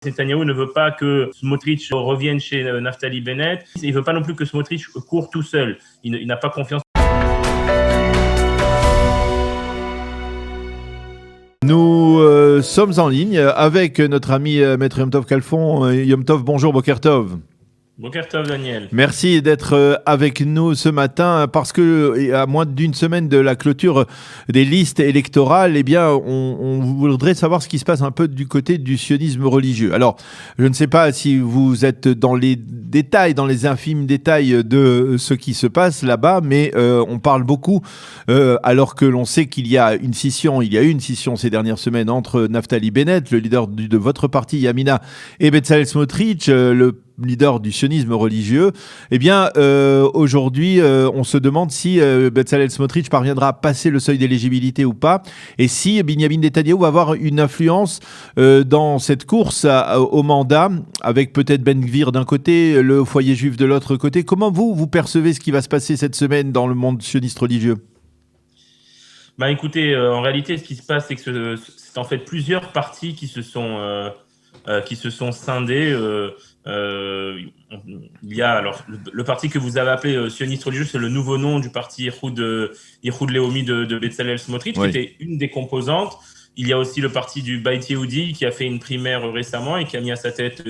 Netanyahou ne veut pas que Smotrich revienne chez Naftali Bennett. Il ne veut pas non plus que Smotrich court tout seul. Il n'a pas confiance. Nous sommes en ligne avec notre ami Maître Yom Tov Kalfon. Yom Tov, bonjour, Boker Tov. Boker Tov, Daniel. Merci d'être avec nous ce matin parce que à moins d'une semaine de la clôture des listes électorales, eh bien, on voudrait savoir ce qui se passe un peu du côté du sionisme religieux. Alors, je ne sais pas si vous êtes dans les détails, dans les infimes détails de ce qui se passe là-bas, mais on parle beaucoup alors que l'on sait qu'il y a une scission, il y a eu une scission ces dernières semaines entre Naftali Bennett, le leader de votre parti Yamina, et Bezalel Smotrich, le leader du sionisme religieux. Eh bien, aujourd'hui, on se demande si Bezalel Smotrich parviendra à passer le seuil d'éligibilité ou pas, et si Binyamin Netanyahou va avoir une influence dans cette course au mandat, avec peut-être Ben Gvir d'un côté, le foyer juif de l'autre côté. Comment vous percevez ce qui va se passer cette semaine dans le monde sioniste religieux ? Bah écoutez, en réalité, ce qui se passe, c'est que c'est en fait plusieurs partis qui se sont scindés. Il y a alors le parti que vous avez appelé sioniste religieux, c'est le nouveau nom du parti Yichud Lehomi de Bezalel Smotrich, oui, qui était une des composantes. Il y a aussi le parti du Beit Yehudi qui a fait une primaire récemment et qui a mis à sa tête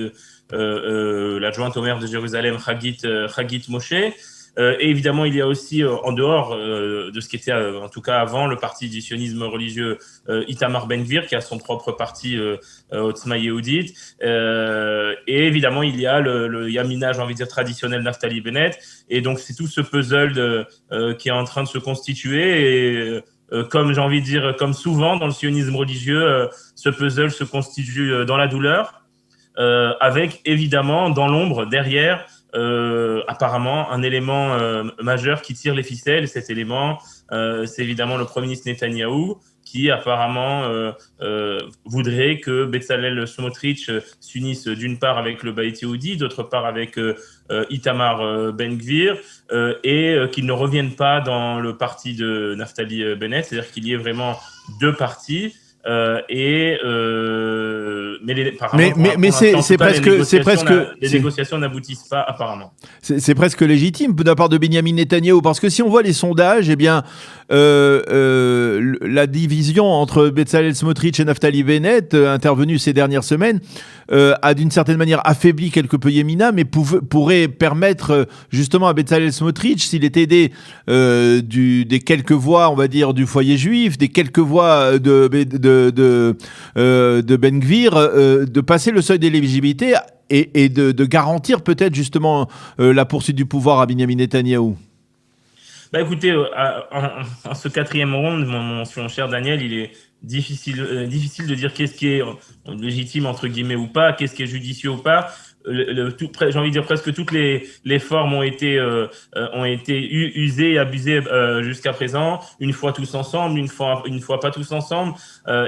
l'adjointe au maire de Jérusalem, Hagit Moshe. Et évidemment, il y a aussi, en dehors de ce qui était en tout cas avant, le parti du sionisme religieux Itamar Ben Gvir, qui a son propre parti Otzma Yehudit. Et évidemment, il y a le Yamina, j'ai envie de dire, traditionnel Naftali Bennett. Et donc, c'est tout ce puzzle qui est en train de se constituer. Et comme j'ai envie de dire, comme souvent dans le sionisme religieux, ce puzzle se constitue dans la douleur, avec évidemment dans l'ombre, derrière, apparemment un élément majeur qui tire les ficelles. Cet élément, c'est évidemment le Premier ministre Netanyahou, qui apparemment voudrait que Bezalel Smotrich s'unisse d'une part avec le Beit Yehudi, d'autre part avec Itamar Ben Gvir, et qu'il ne revienne pas dans le parti de Naftali Bennett, c'est-à-dire qu'il y ait vraiment deux partis. Mais c'est presque les négociations n'aboutissent pas apparemment. C'est presque légitime de la part de Binyamin Netanyahou, parce que si on voit les sondages, eh bien la division entre Bezalel Smotrich et Naftali Bennett intervenue ces dernières semaines a d'une certaine manière affaibli quelque peu Yamina, mais pourrait permettre justement à Bezalel Smotrich, s'il est aidé des quelques voix, on va dire, du foyer juif, des quelques voix de Ben Gvir, de passer le seuil d'éligibilité et de garantir peut-être justement la poursuite du pouvoir à Binyamin Netanyahou. Bah écoutez, en ce quatrième round, mon cher Daniel, il est difficile de dire qu'est-ce qui est légitime entre guillemets ou pas, qu'est-ce qui est judicieux ou pas. J'ai envie de dire presque toutes les formes ont été usées et abusées jusqu'à présent. Une fois tous ensemble, une fois pas tous ensemble.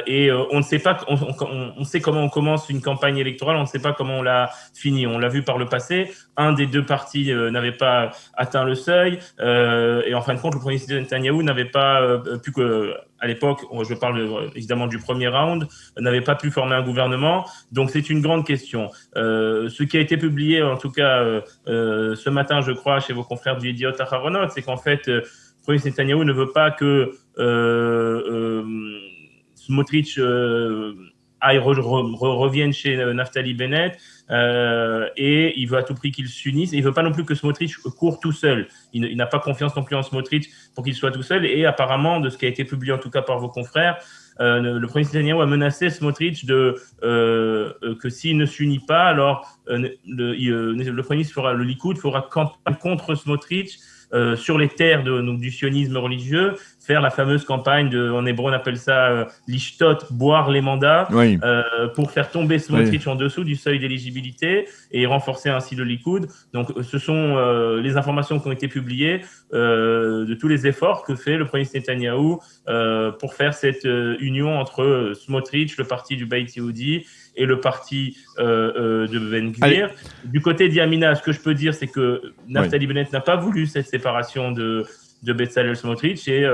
Et on ne sait pas. On sait comment on commence une campagne électorale. On ne sait pas comment on la finit. On l'a vu par le passé. Un des deux partis n'avait pas atteint le seuil. Et en fin de compte, le premier ministre Netanyahou n'avait pas pu à l'époque, je parle évidemment du premier round, n'avait pas pu former un gouvernement. Donc c'est une grande question. Ce qui a été publié, en tout cas ce matin, je crois, chez vos confrères du Yediot Aharonot, c'est qu'en fait, le premier ministre Netanyahou ne veut pas que Smotrich revienne chez Naftali Bennett, et il veut à tout prix qu'il s'unisse. Et il veut pas non plus que Smotrich court tout seul. Il n'a pas confiance non plus en Smotrich pour qu'il soit tout seul. Et apparemment, de ce qui a été publié en tout cas par vos confrères, le premier ministre Netanyahou a menacé Smotrich que s'il ne s'unit pas, alors le premier ministre le Likoud fera campagne contre Smotrich sur les terres du sionisme religieux, faire la fameuse campagne en hébreu on appelle ça l'ishtot, boire les mandats, oui, pour faire tomber Smotrich, oui, en dessous du seuil d'éligibilité et renforcer ainsi le Likoud. Donc ce sont les informations qui ont été publiées de tous les efforts que fait le premier ministre Netanyahou pour faire cette union entre Smotrich, le parti du Beit Yehudi, et le parti de Ben Gvir. Du côté d'Yamina, ce que je peux dire, c'est que Naftali Bennett n'a pas voulu cette séparation de Bezalel Smotrich et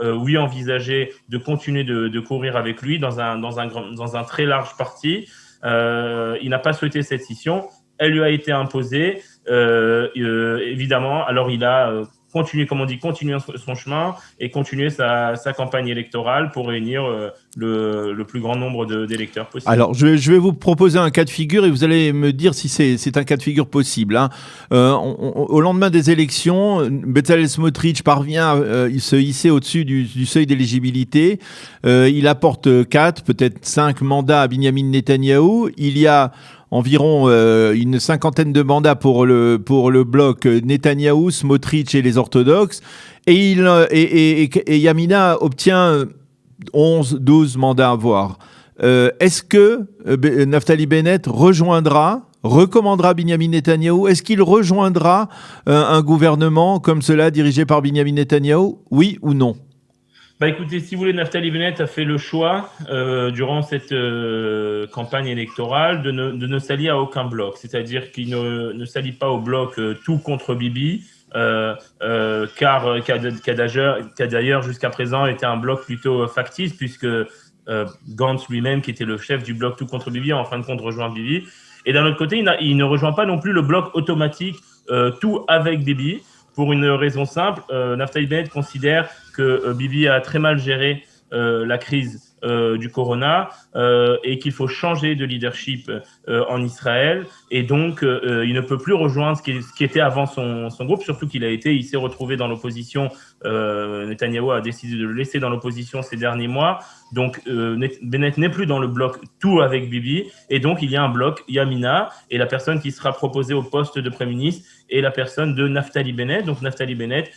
oui, envisager de continuer de courir avec lui dans un très large parti. Il n'a pas souhaité cette scission. Elle lui a été imposée. Évidemment, alors il a continué, comme on dit, continuer son chemin et continuer sa campagne électorale pour réunir le plus grand nombre d'électeurs possible. Alors, je vais vous proposer un cas de figure et vous allez me dire si c'est un cas de figure possible. Hein. Au lendemain des élections, Bezalel Smotrich parvient à se hisser au-dessus du seuil d'éligibilité. Il apporte 4, peut-être 5 mandats à Binyamin Netanyahou. Il y a environ une cinquantaine de mandats pour le bloc Netanyahou, Smotrich et les orthodoxes. Et Yamina obtient 11, 12 mandats à voir. Est-ce que Naftali Bennett recommandera Binyamin Netanyahou? Est-ce qu'il rejoindra un gouvernement comme cela dirigé par Binyamin Netanyahou? Oui ou non? Écoutez, si vous voulez, Naftali Bennett a fait le choix durant cette campagne électorale de ne s'allier à aucun bloc. C'est-à-dire qu'il ne s'allie pas au bloc tout contre Bibi, qui a d'ailleurs jusqu'à présent été un bloc plutôt factice, puisque Gantz lui-même, qui était le chef du bloc tout contre Bibi, a en fin de compte rejoint Bibi. Et d'un autre côté, il ne rejoint pas non plus le bloc automatique tout avec Bibi. Pour une raison simple, Naftali Bennett considère que Bibi a très mal géré la crise du corona et qu'il faut changer de leadership en Israël. Et donc, il ne peut plus rejoindre ce qui était avant son groupe, surtout il s'est retrouvé dans l'opposition. Netanyahou a décidé de le laisser dans l'opposition ces derniers mois. Donc, Bennett n'est plus dans le bloc tout avec Bibi. Et donc, il y a un bloc Yamina, et la personne qui sera proposée au poste de Premier ministre est la personne de Naftali Bennett. Donc, Naftali Bennett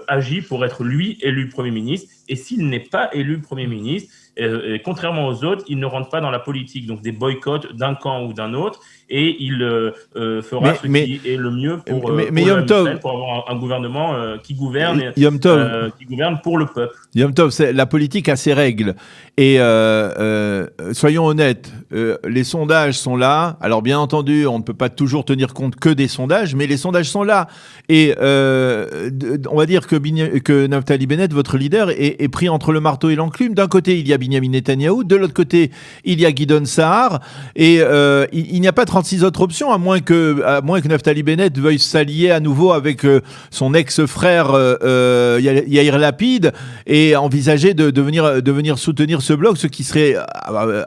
agit pour être, lui, élu Premier ministre. Et s'il n'est pas élu Premier ministre, contrairement aux autres, il ne rentre pas dans la politique, donc des boycotts d'un camp ou d'un autre, et il fera ce qui est le mieux pour avoir un gouvernement qui gouverne pour le peuple. Yom Tov, la politique a ses règles. Et soyons honnêtes, les sondages sont là. Alors bien entendu, on ne peut pas toujours tenir compte que des sondages, mais les sondages sont là. Et on va dire que Naftali Bennett, votre leader, est pris entre le marteau et l'enclume. D'un côté, il y a Binyamin Netanyahou, de l'autre côté, il y a Gideon Sa'ar, et il n'y a pas 36 autres options, à moins que Naftali Bennett veuille s'allier à nouveau avec son ex-frère Yair Lapid et envisager de venir soutenir ce bloc, ce qui serait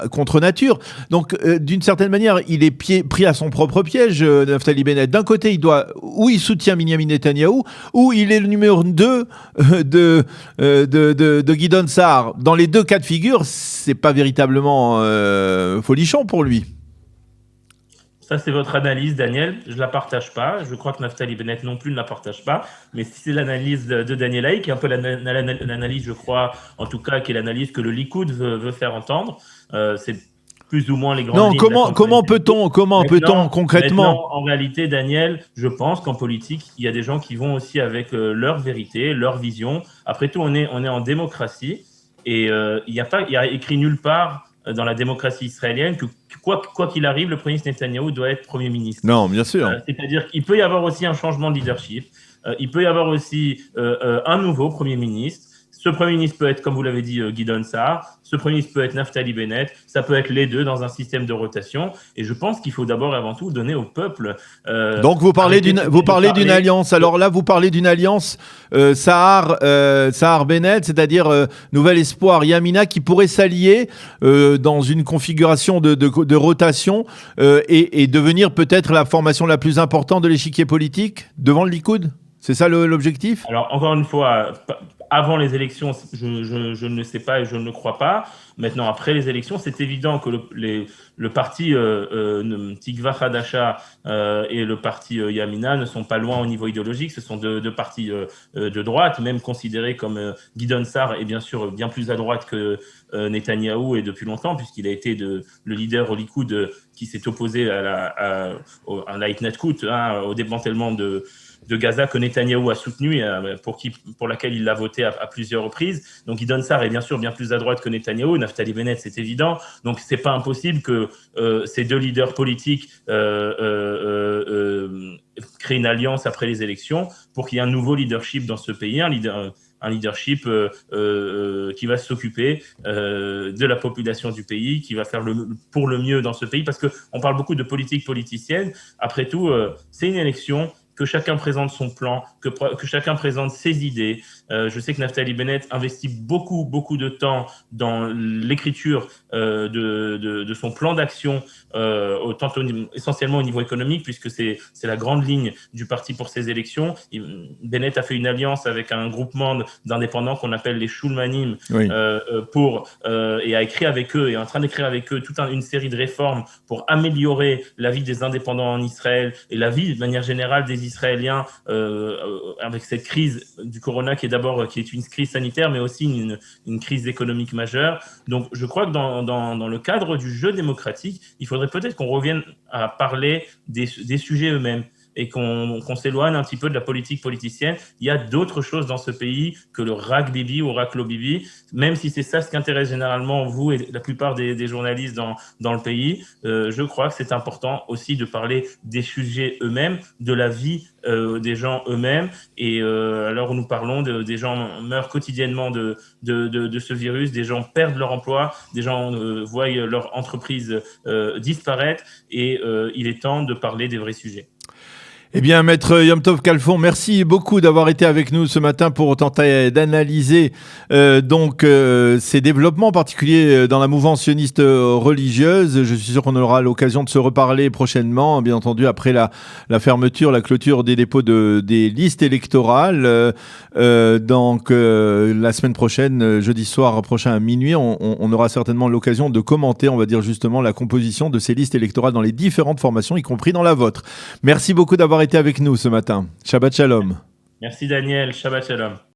contre nature. Donc, d'une certaine manière, il est pris à son propre piège, Naftali Bennett. D'un côté, il soutient Binyamin Netanyahou, ou il est le numéro 2 de Gideon Sa'ar. Dans les deux cas de figure, c'est pas véritablement folichon pour lui. Ça, c'est votre analyse, Daniel. Je ne la partage pas. Je crois que Naftali Bennett non plus ne la partage pas. Mais si c'est l'analyse de Daniel Haïk, qui est un peu l'analyse, je crois, en tout cas, qui est l'analyse que le Likoud veut faire entendre, c'est plus ou moins les grandes lignes. Non, comment peut-on concrètement? En réalité, Daniel, je pense qu'en politique, il y a des gens qui vont aussi avec leur vérité, leur vision. Après tout, on est en démocratie et il y a écrit nulle part dans la démocratie israélienne que quoi qu'il arrive, le Premier ministre Netanyahou doit être Premier ministre. Non, bien sûr. C'est-à-dire qu'il peut y avoir aussi un changement de leadership. Il peut y avoir aussi un nouveau Premier ministre. Ce Premier ministre peut être, comme vous l'avez dit, Gideon Sa'ar. Ce Premier ministre peut être Naftali Bennett. Ça peut être les deux dans un système de rotation. Et je pense qu'il faut d'abord et avant tout donner au peuple. Donc vous parlez d'une alliance. Alors là, vous parlez d'une alliance Sa'ar Bennett, c'est-à-dire Nouvel Espoir Yamina, qui pourrait s'allier dans une configuration de rotation et devenir peut-être la formation la plus importante de l'échiquier politique devant le Likoud. C'est ça l'objectif? Alors encore une fois, avant les élections, je ne sais pas et je ne crois pas. Maintenant, après les élections, c'est évident que le parti Tikva Hadasha et le parti Yamina ne sont pas loin au niveau idéologique. Ce sont deux partis de droite, même considérés comme Gideon Sa'ar est bien sûr bien plus à droite que Netanyahou, et depuis longtemps, puisqu'il a été le leader au Likoud qui s'est opposé à la Hitnatkut, au démantèlement de Gaza, que Netanyahou a soutenu, pour laquelle il l'a voté à plusieurs reprises. Donc Gideon Sa'ar est bien sûr bien plus à droite que Netanyahou, Naftali Bennett, c'est évident. Donc c'est pas impossible que ces deux leaders politiques créent une alliance après les élections pour qu'il y ait un nouveau leadership dans ce pays, un un leadership qui va s'occuper de la population du pays, qui va faire pour le mieux dans ce pays, parce qu'on parle beaucoup de politique politicienne. Après tout, c'est une élection, que chacun présente son plan, que chacun présente ses idées. Je sais que Naftali Bennett investit beaucoup de temps dans l'écriture de son plan d'action, essentiellement au niveau économique, puisque c'est la grande ligne du parti pour ces élections. Bennett a fait une alliance avec un groupement d'indépendants qu'on appelle les Shulmanim, oui. Et a écrit avec eux, et est en train d'écrire avec eux toute une série de réformes pour améliorer la vie des indépendants en Israël et la vie de manière générale des Israéliens avec cette crise du corona qui est une crise sanitaire, mais aussi une crise économique majeure. Donc, je crois que dans le cadre du jeu démocratique, il faudrait peut-être qu'on revienne à parler des sujets eux-mêmes et qu'on s'éloigne un petit peu de la politique politicienne. Il y a d'autres choses dans ce pays que le Rak Bibi ou Raklo Bibi, même si c'est ça ce qui intéresse généralement vous et la plupart des journalistes dans le pays. Je crois que c'est important aussi de parler des sujets eux-mêmes, de la vie des gens eux-mêmes. Et alors nous parlons des gens meurent quotidiennement de ce virus, des gens perdent leur emploi, des gens voient leur entreprise disparaître, et il est temps de parler des vrais sujets. Eh bien, Maître Yom Tov Khalfon, merci beaucoup d'avoir été avec nous ce matin pour tenter d'analyser ces développements particuliers dans la mouvance sioniste religieuse. Je suis sûr qu'on aura l'occasion de se reparler prochainement, bien entendu après la clôture des dépôts des listes électorales. La semaine prochaine, jeudi soir prochain à minuit, on aura certainement l'occasion de commenter, on va dire justement, la composition de ces listes électorales dans les différentes formations, y compris dans la vôtre. Merci beaucoup d'avoir été avec nous ce matin. Shabbat Shalom. Merci Daniel, Shabbat Shalom.